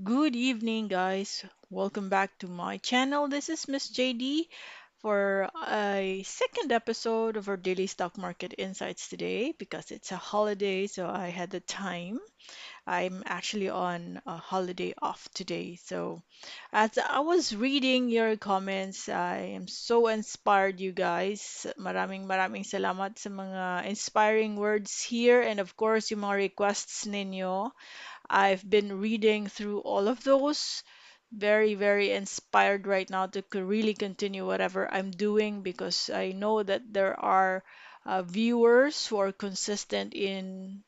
Good evening, guys. Welcome back to my channel. This is Miss JD for a second episode of our daily stock market insights today because it's a holiday, so I had the time. I'm actually on a holiday off today. So, as I was reading your comments, I am so inspired, you guys. Maraming salamat sa mga inspiring words here and of course, yung mga requests ninyo. I've been reading through all of those. Very inspired right now to really continue whatever I'm doing because I know that there are viewers who are consistent in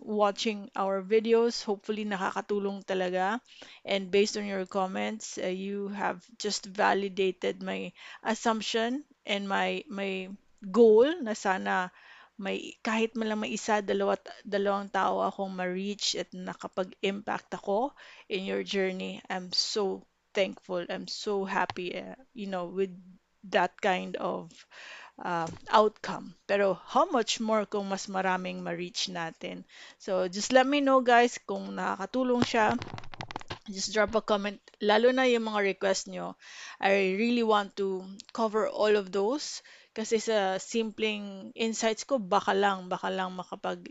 watching our videos. Hopefully, nakakatulong talaga. And based on your comments, you have just validated my assumption and my goal na sana may kahit man lang may isa, dalawang tao akong ma-reach at nakapag-impact ako in your journey. I'm so thankful. I'm so happy, with that kind of outcome. Pero how much more kung mas maraming ma-reach natin? So just let me know guys kung nakakatulong siya. Just drop a comment, lalo na yung mga request nyo. I really want to cover all of those kasi sa simpleng insights ko, baka lang makapag,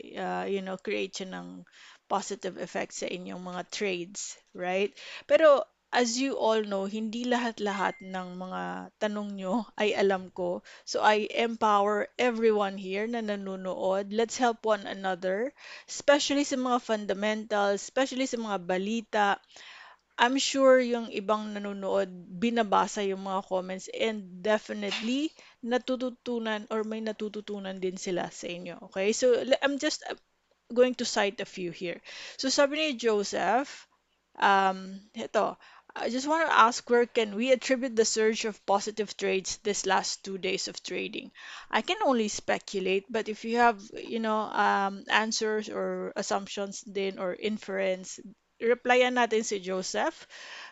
create siya ng positive effects sa inyong mga trades, right? Pero as you all know, hindi lahat-lahat ng mga tanong nyo ay alam ko. So I empower everyone here na nanonood. Let's help one another, especially sa mga fundamentals, especially sa mga balita. I'm sure yung ibang nanonood, binabasa yung mga comments and definitely natututunan or may natututunan din sila sa inyo. Okay? So I'm just going to cite a few here. So sabi ni Joseph, ito, I just want to ask where can we attribute the surge of positive trades this last 2 days of trading? I can only speculate, but if you have, answers or assumptions din or inference, replyan natin si Joseph.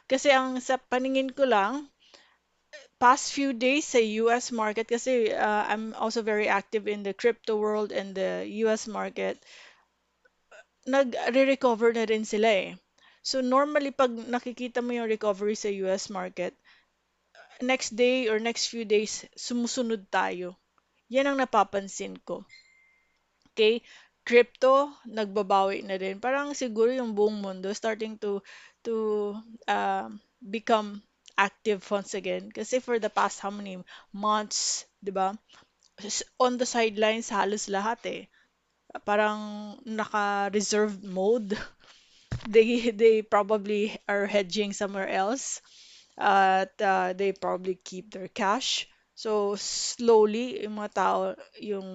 Kasi ang sa paningin ko lang, past few days sa US market, kasi I'm also very active in the crypto world and the US market, nag-recover na rin sila eh. So normally pag nakikita mo yung recovery sa US market, next day or next few days, sumusunod tayo. Yan ang napapansin ko. Okay? Crypto, nagbabawi na din. Parang siguro yung buong mundo starting to become active once again. Kasi for the past how many months, 'di ba? On the sidelines halos lahat eh. Parang naka-reserved mode. They probably are hedging somewhere else. They probably keep their cash. So, slowly, yung mga tao, yung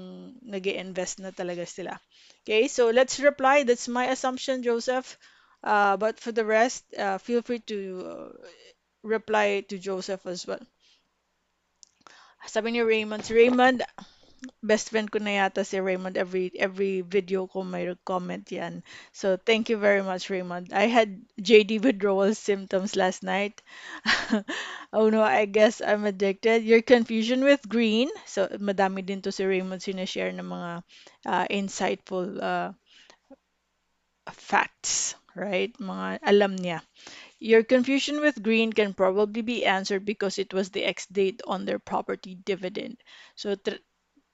nag invest na talaga sila. Okay, so let's reply. That's my assumption, Joseph. But for the rest, feel free to reply to Joseph as well. Sabi ni Raymond, si Raymond, best friend ko na yata si Raymond. Every video ko may comment yan. So, thank you very much, Raymond. I had JD withdrawal symptoms last night. Oh no, I guess I'm addicted. Your confusion with green. So, madami din to si Raymond sinashare ng mga insightful facts, right? Mga alam niya. Your confusion with green can probably be answered because it was the ex date on their property dividend. So,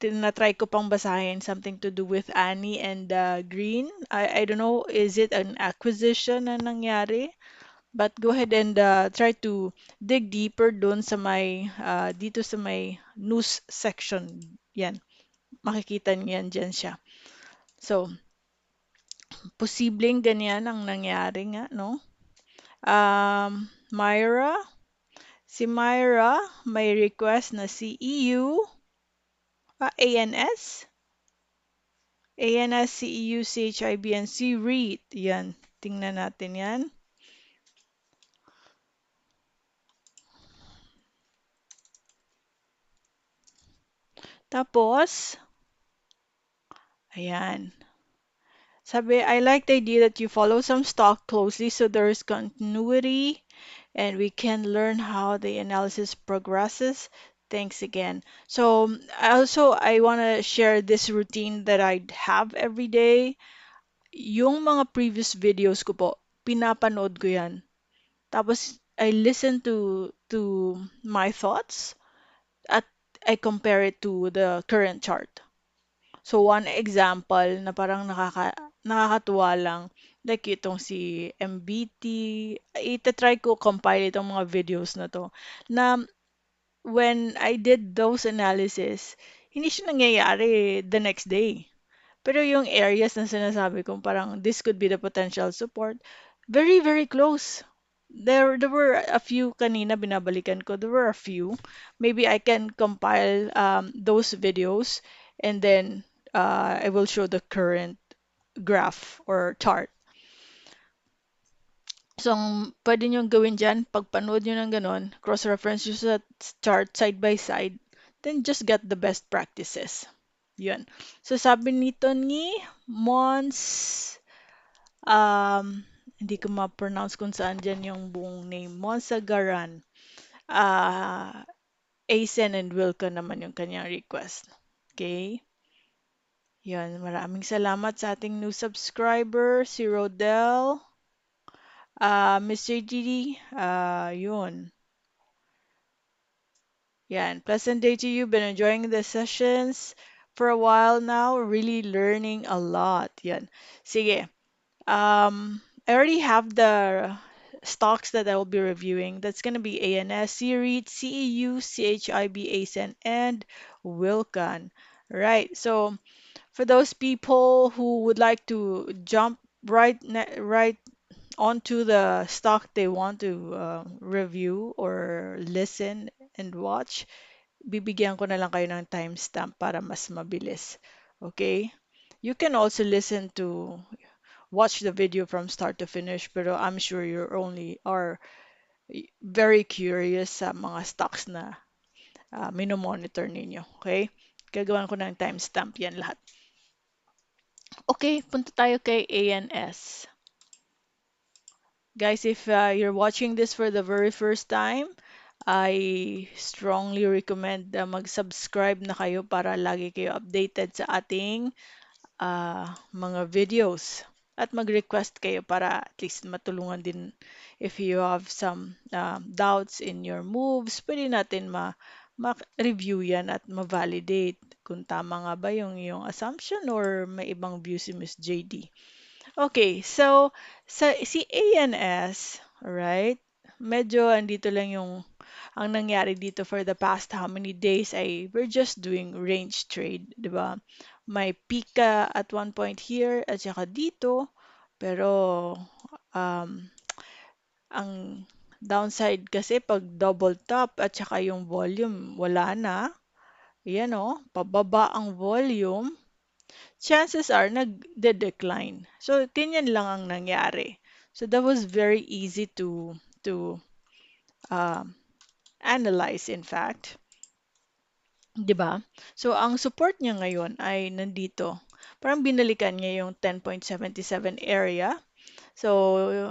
tinatry ko pang basahin something to do with Annie and Green. I don't know, is it an acquisition na nangyari? But go ahead and try to dig deeper doon sa may, dito sa may news section. Yan, makikita niyan dyan siya. So, posibleng ganyan ang nangyari nga, no? Myra, si Myra may request na CEU, ANS, ANS, CEU, CHIB, and CREIT. Yan. Tingnan natin yan. Tapos, ayan. Sabi, I like the idea that you follow some stock closely so there is continuity and we can learn how the analysis progresses. Thanks again. So, I want to share this routine that I have every day. Yung mga previous videos ko po, pinapanood ko yan. Tapos, I listen to my thoughts at I compare it to the current chart. So, one example na parang nakakatuwa lang, like itong si MBT, itatry ko compile itong mga videos na to, na when I did those analysis, hindi siya nangyayari the next day. Pero yung areas na sinasabi ko, parang this could be the potential support, very, very close. There were a few kanina binabalikan ko. There were a few. Maybe I can compile those videos and then I will show the current graph or chart. So, ang pwede nyo gawin dyan, pagpanood nyo ng ganon, cross-reference nyo sa chart side by side, then just get the best practices. Yun. So, sabi nito ni Mons, hindi ko ma-pronounce kung saan dyan yung buong name. Monsagaran. Ah, ACEN and WLCON naman yung kanyang request. Okay? Yun. Maraming salamat sa ating new subscriber, si Rodel. Mr. Gigi, yun. Yan. Pleasant day to you. Been enjoying the sessions for a while now. Really learning a lot. Yan. Sige. I already have the stocks that I will be reviewing. That's going to be ANS, CREIT, CEU, CHIB, ACEN, and WLCON. Right. So for those people who would like to jump right onto the stock they want to review or listen and watch, bibigyan ko na lang kayo ng timestamp para mas mabilis. Okay? You can also listen to watch the video from start to finish, pero I'm sure you only are very curious sa mga stocks na minomonitor ninyo. Okay? Gagawan ko ng timestamp yan lahat. Okay, punta tayo kay ANS. Guys, if you're watching this for the very first time, I strongly recommend mag-subscribe na kayo para lagi kayo updated sa ating mga videos. At mag-request kayo para at least matulungan din if you have some doubts in your moves. Pwede natin ma-review yan at ma-validate kung tama nga ba yung iyong assumption or may ibang view si Miss JD. Okay, so si ANS, right? Medyo andito lang yung ang nangyari dito for the past how many days ay we're just doing range trade, 'di ba? May peak at one point here at saka dito, pero um, ang downside kasi pag double top at saka yung volume wala na, yan o, pababa ang volume, chances are nagde-decline. So, ganyan lang ang nangyari. So, that was very easy to um, analyze, in fact. 'Di ba? So, ang support niya ngayon ay nandito. Parang binalikan niya yung 10.77 area. So,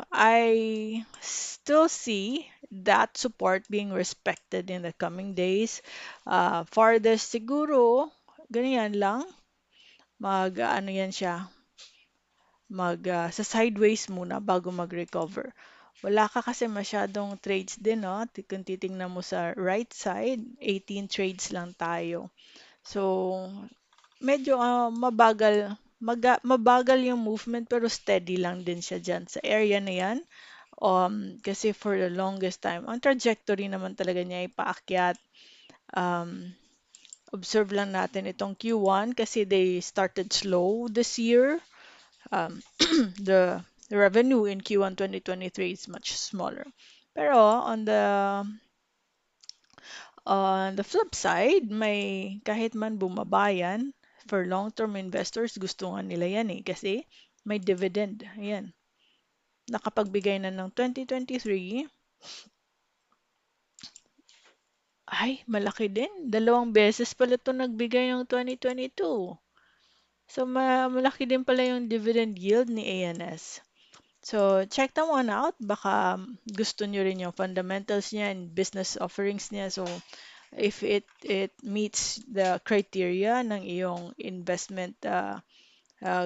I still see that support being respected in the coming days. Farthest siguro, ganyan lang. Ano yan siya, sa sideways muna bago mag-recover. Wala ka kasi masyadong trades din, no? Kung titingnan mo sa right side, 18 trades lang tayo. So, medyo mabagal yung movement pero steady lang din siya dyan sa area na yan. Kasi for the longest time, ang trajectory naman talaga niya ay paakyat. Observe lang natin itong Q1 kasi they started slow this year. The revenue in Q1 2023 is much smaller. Pero on the flip side, may kahit man bumaba yan, for long-term investors, gusto nga nila yan kasi may dividend. Ayan. Nakapagbigay na ng 2023. Ay, malaki din. 2 beses pala ito nagbigay ng 2022. So, malaki din pala yung dividend yield ni ANS. So, check that one out. Baka gusto nyo rin yung fundamentals niya and business offerings niya. So, if it meets the criteria ng iyong investment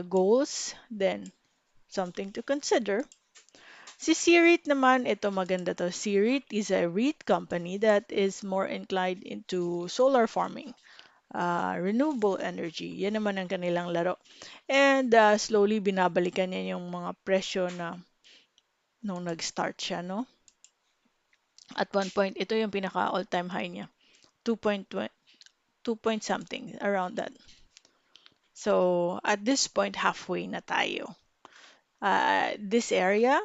goals, then something to consider. Si CREIT naman, ito maganda to. CREIT is a REIT company that is more inclined into solar farming, renewable energy. Yan naman ang kanilang laro. And slowly binabalikan niya yung mga presyo na nung nag-start siya, no? At one point, ito yung pinaka all-time high niya. 2.2 2 point something, around that. So, at this point, halfway na tayo. This area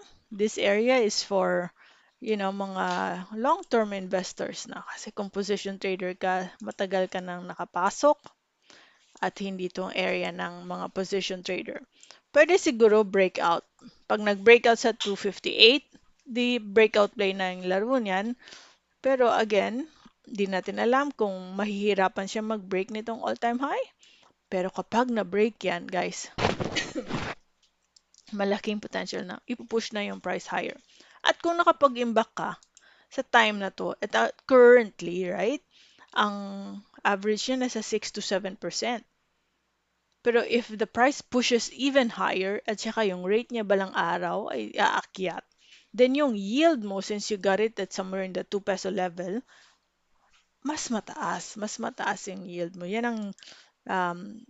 is for, mga long-term investors na. Kasi kung position trader ka, matagal ka nang nakapasok at hindi itong area ng mga position trader. Pwede siguro breakout. Pag nag-breakout sa 258, di breakout play na yung laro niyan. Pero again, di natin alam kung mahihirapan siya mag-break nitong all-time high. Pero kapag na-break yan, guys, malaking potential na ipupush na yung price higher. At kung nakapag-imbak ka sa time na to, at currently, right, ang average niya nasa 6 to 7%. Pero if the price pushes even higher at saka yung rate niya balang araw ay aakyat, then yung yield mo, since you got it at somewhere in the 2 peso level, mas mataas yung yield mo. Yan ang um,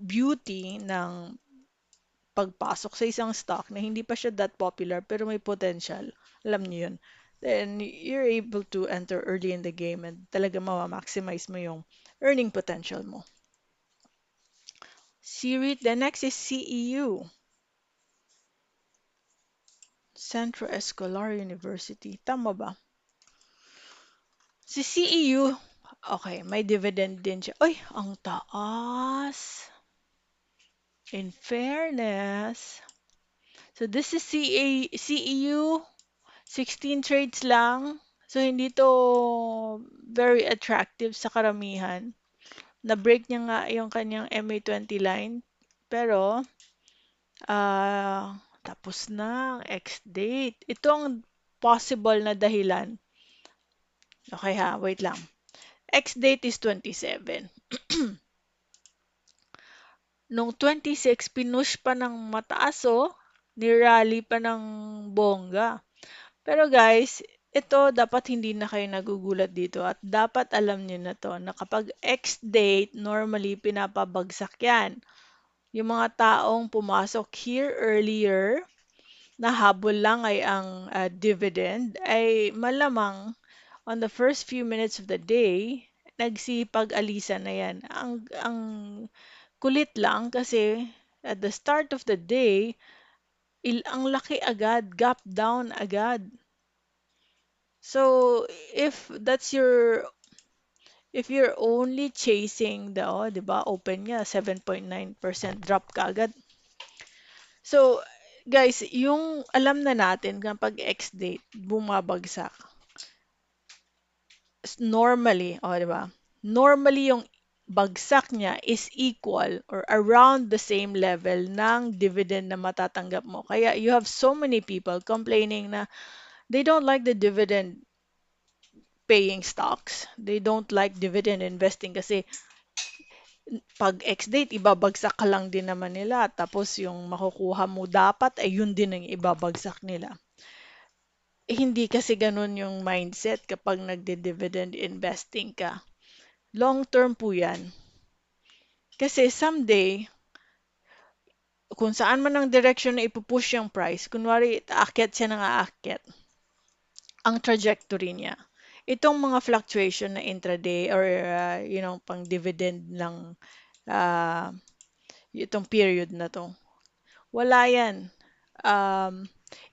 beauty ng pagpasok sa isang stock na hindi pa siya that popular pero may potential. Alam niyo yun. Then you're able to enter early in the game and talaga ma-maximize mo yung earning potential mo. CREIT, the next is CEU, Centro Escolar University. Tama ba? Si CEU, okay, may dividend din siya. Ay, ang taas. In fairness. So this is CEU, 16 trades lang. So hindi to very attractive sa karamihan. Na-break niya nga yung kanyang MA20 line. Pero, tapos na ang X-date. Ito ang possible na dahilan. Okay ha, wait lang. X-date is 27. Nung 26, pinush pa ng mataas oh. Nirally pa ng bongga. Pero guys, ito dapat hindi na kayo nagugulat dito at dapat alam niyo na to na kapag X-date, normally pinapabagsak yan. Yung mga taong pumasok here earlier, na habol lang ay ang dividend, ay malamang on the first few minutes of the day, nagsipag-alisan na yan. Ang kulit lang kasi at the start of the day, ang laki agad, gap down agad. So, if you're only chasing the, 'di ba, open niya 7.9% drop kaagad. So, guys, yung alam na natin kapag X-date bumabagsak, normally, 'di ba? Normally yung bagsak niya is equal or around the same level ng dividend na matatanggap mo. Kaya you have so many people complaining na they don't like the dividend paying stocks. They don't like dividend investing kasi pag ex-date, ibabagsak ka lang din naman nila. Tapos yung makukuha mo dapat ay yun din ang ibabagsak nila. Hindi kasi ganun yung mindset kapag nagde-dividend investing ka. Long term po yan. Kasi someday, kung saan man ang direction na ipupush yung price, kunwari aakyat siya ng aakyat, ang trajectory niya. Itong mga fluctuation na intraday or pang dividend ng uh, itong period na to. Wala yan.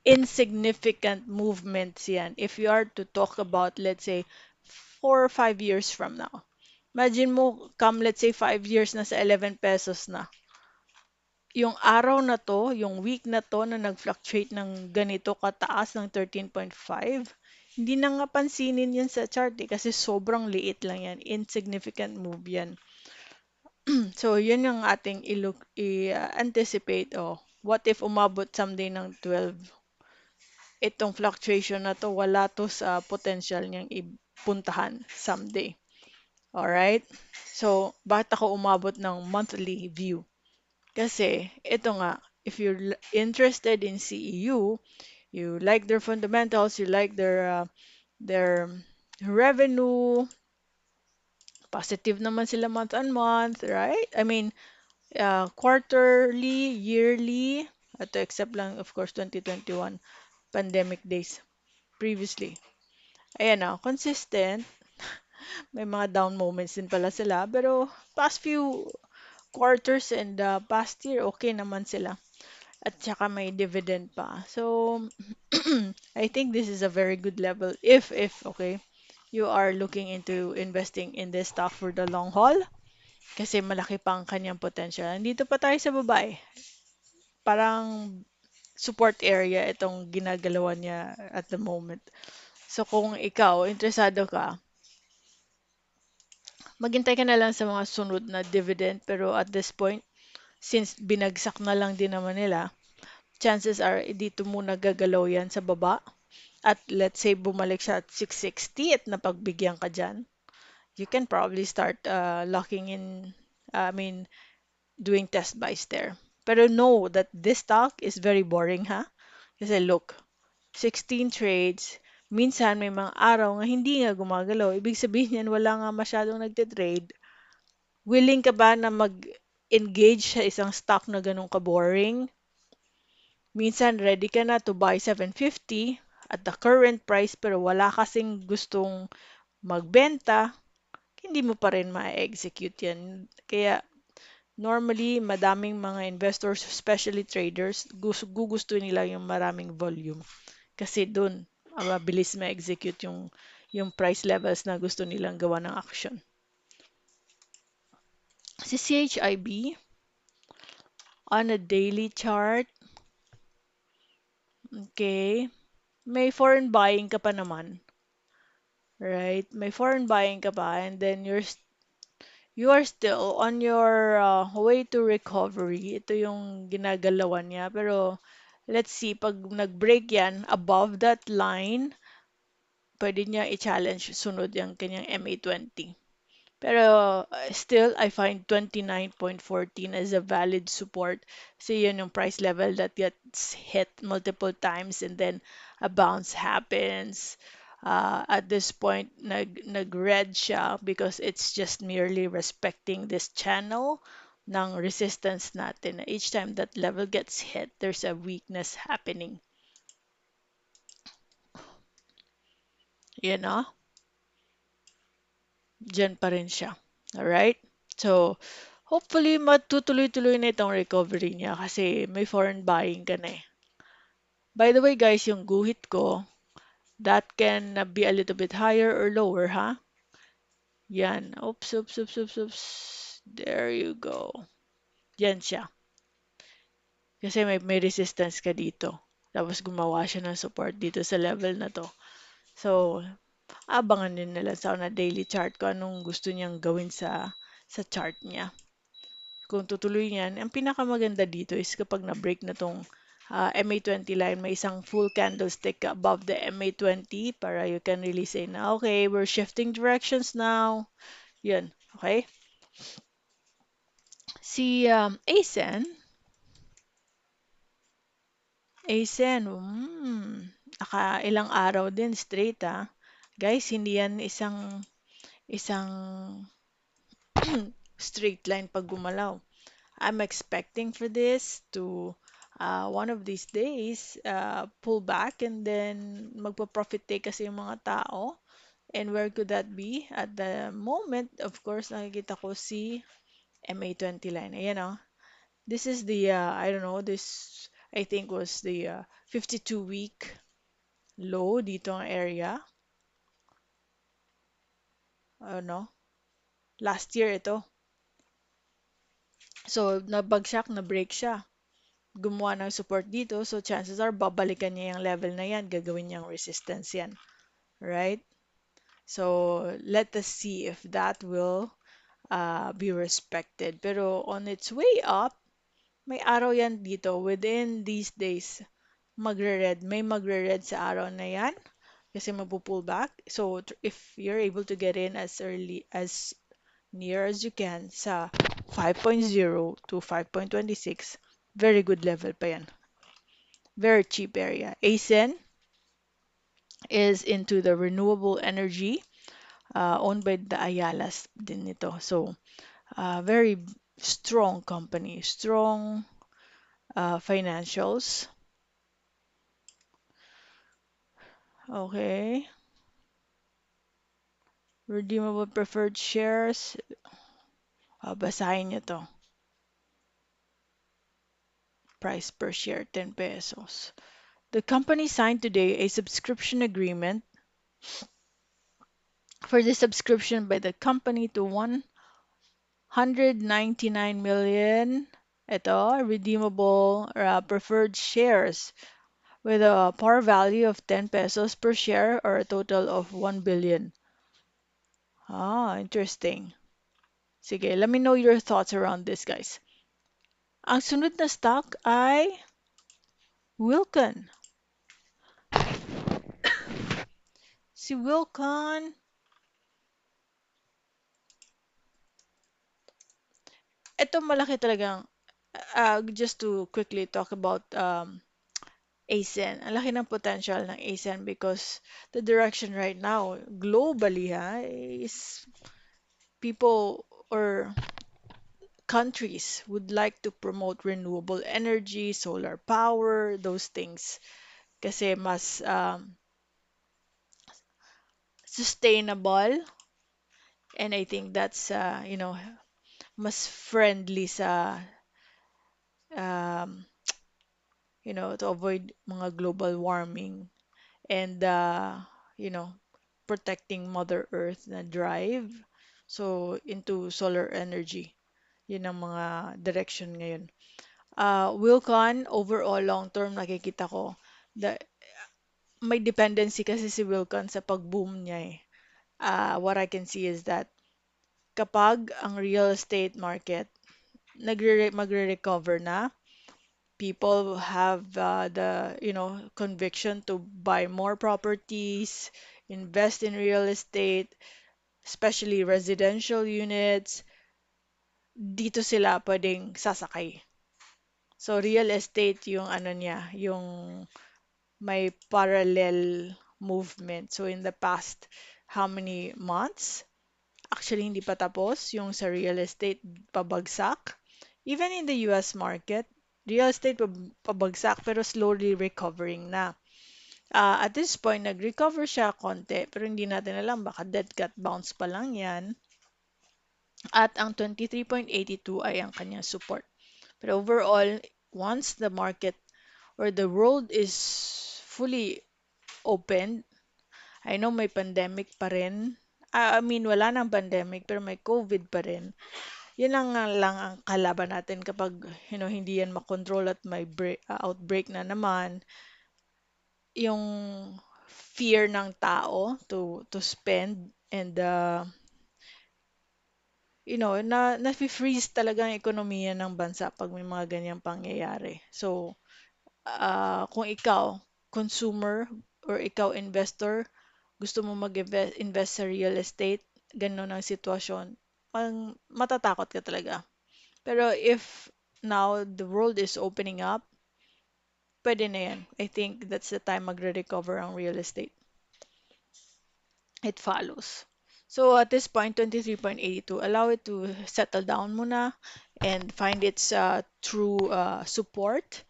Insignificant movements yan. If you are to talk about, let's say, 4 or 5 years from now. Imagine mo, come let's say 5 years na sa 11 pesos na. Yung araw na to, yung week na to na nag-fluctuate ng ganito kataas ng 13.5, hindi na nga pansinin yan sa chart kasi sobrang liit lang yan. Insignificant move yan. So, yun yung ating i-anticipate. What if umabot someday ng 12? Itong fluctuation na to, wala to sa potential niyang ipuntahan someday. Alright? So, bakit ako umabot ng monthly view? Kasi, ito nga, if you're interested in CEU, you like their fundamentals, you like their revenue, positive naman sila month on month, right? I mean, quarterly, yearly, to except lang, of course, 2021 pandemic days previously. Ayan na, consistent. May mga down moments din pala sila, pero past few quarters and past year, okay naman sila. At saka may dividend pa. So, I think this is a very good level okay, you are looking into investing in this stock for the long haul kasi malaki pa ang kanyang potential. Nandito pa tayo sa baba eh. Parang support area itong ginagalawan niya at the moment. So, kung ikaw, interesado ka, maghintay ka na lang sa mga sunod na dividend. Pero at this point, since binagsak na lang din naman nila, chances are dito muna gagalaw yan sa baba. At let's say bumalik siya at 660 at napagbigyan ka dyan, you can probably start locking in, I mean, doing test buys there. Pero know that this stock is very boring, ha? Kasi look, 16 trades, minsan may mga araw nga hindi nga gumagalaw. Ibig sabihin yan, wala nga masyadong nagte-trade. Willing ka ba na mag-engage sa isang stock na ganun ka-boring? Minsan, ready ka na to buy 750 at the current price pero wala kasing gustong magbenta, hindi mo pa rin ma-execute yan. Kaya, normally, madaming mga investors, especially traders, gusto nila yung maraming volume. Kasi dun, mabilis ma-execute yung price levels na gusto nilang gawa ng action. Si CHIB, on a daily chart, okay, may foreign buying ka pa naman. Right? May foreign buying ka pa and then you are still on your way to recovery. Ito yung ginagalawan niya. Pero let's see, pag nag-break yan above that line, pwede niya i-challenge sunod yung kanyang MA20. Pero still, I find 29.14 as a valid support. So yun yung price level that gets hit multiple times and then a bounce happens. At this point, nag-red siya because it's just merely respecting this channel ng resistance natin. Each time that level gets hit, there's a weakness happening. You know? Diyan pa rin siya. Alright? So, hopefully, matutuloy-tuloy na itong recovery niya kasi may foreign buying ka na eh. By the way, guys, yung guhit ko, that can be a little bit higher or lower, ha? Yan. Oops, oops, oops, oops, oops. There you go. Yan siya. Kasi may resistance ka dito. Tapos gumawa siya ng support dito sa level na to. So, abangan din nila sa na daily chart ko anong gusto niyang gawin sa chart niya. Kung tutuloy niyan, ang pinakamaganda dito is kapag na-break na tong MA20 line, may isang full candlestick above the MA20 para you can really say na, okay, we're shifting directions now. Yun, okay? Si ACEN, ilang araw din straight Guys, hindi yan isang straight line pag gumalaw. I'm expecting for this to one of these days pull back and then magpa-profit take kasi yung mga tao. And where could that be? At the moment, of course, nakikita ko si MA20 line. Ayan o. This is the, I don't know, this I think was the 52-week low dito ang area. Ano? Last year ito. So, nabagsak, na-break siya. Gumawa ng support dito. So, chances are, babalikan niya yung level na yan. Gagawin niyang resistance yan. Right? So, let us see if that will be respected. Pero, on its way up, may araw yan dito. Within these days, magre-red. May magre-red sa araw na yan. Kasi mapupull back. So, if you're able to get in as early as near as you can sa 5.0 to 5.26, Very good level pa yan. Very cheap area. ACEN is into the renewable energy, owned by the Ayalas din ito. So, very strong company, strong financials. Okay. Redeemable preferred shares. Basahin nyo to. Price per share, 10 pesos. The company signed today a subscription agreement for the subscription by the company to 199 million ito, redeemable preferred shares with a par value of 10 pesos per share or a total of 1 billion. Interesting. Sige, let me know your thoughts around this, guys. Ang sunod na stock ay WLCON. Si WLCON, ito malaki talagang, just to quickly talk about ACEN. Ang laki ng potential ng ACEN because the direction right now, globally is people or countries would like to promote renewable energy, solar power, those things. Kasi mas sustainable and I think that's, mas friendly sa, um, to avoid mga global warming and, you know, protecting Mother Earth na drive. So, into solar energy. Yun ang mga direction ngayon. Wilcon, overall long-term nakikita ko, the, may dependency kasi si Wilcon sa pag-boom niya eh. What I can see is that kapag ang real estate market magre-recover na, people have the, conviction to buy more properties, invest in real estate, especially residential units, dito sila pwedeng sasakay. So real estate yung ano niya, yung may parallel movement. So in the past, how many months? Actually, hindi pa tapos yung sa real estate pabagsak. Even in the US market, real estate pabagsak pero slowly recovering na. At this point, nag-recover siya konti pero hindi natin alam baka dead cat bounce pa lang yan. At ang 23.82 ay ang kanyang support. But overall, once the market or the world is fully opened, I know may pandemic pa rin. I mean, wala nang pandemic, pero may COVID pa rin. Yun lang ang kalaban natin kapag hindi yan makontrol at may outbreak na naman. Yung fear ng tao to spend and na-freeze talaga ang ekonomiya ng bansa pag may mga ganyang pangyayari. So, kung ikaw, consumer, or ikaw, investor, gusto mo mag-invest sa real estate, ganun ang sitwasyon, matatakot ka talaga. Pero if now the world is opening up, pwede na yan. I think that's the time magre-recover ang real estate. It follows. So at this point, 23.82, allow it to settle down muna and find its true support.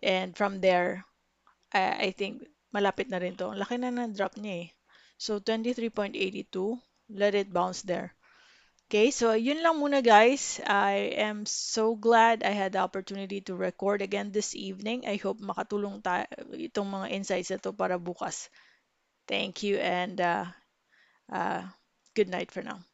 And from there, I think malapit na rin to. Ang laki na drop niya eh. So 23.82, let it bounce there. Okay, so yun lang muna guys. I am so glad I had the opportunity to record again this evening. I hope makatulong itong mga insights na to para bukas. Thank you and uh, good night for now.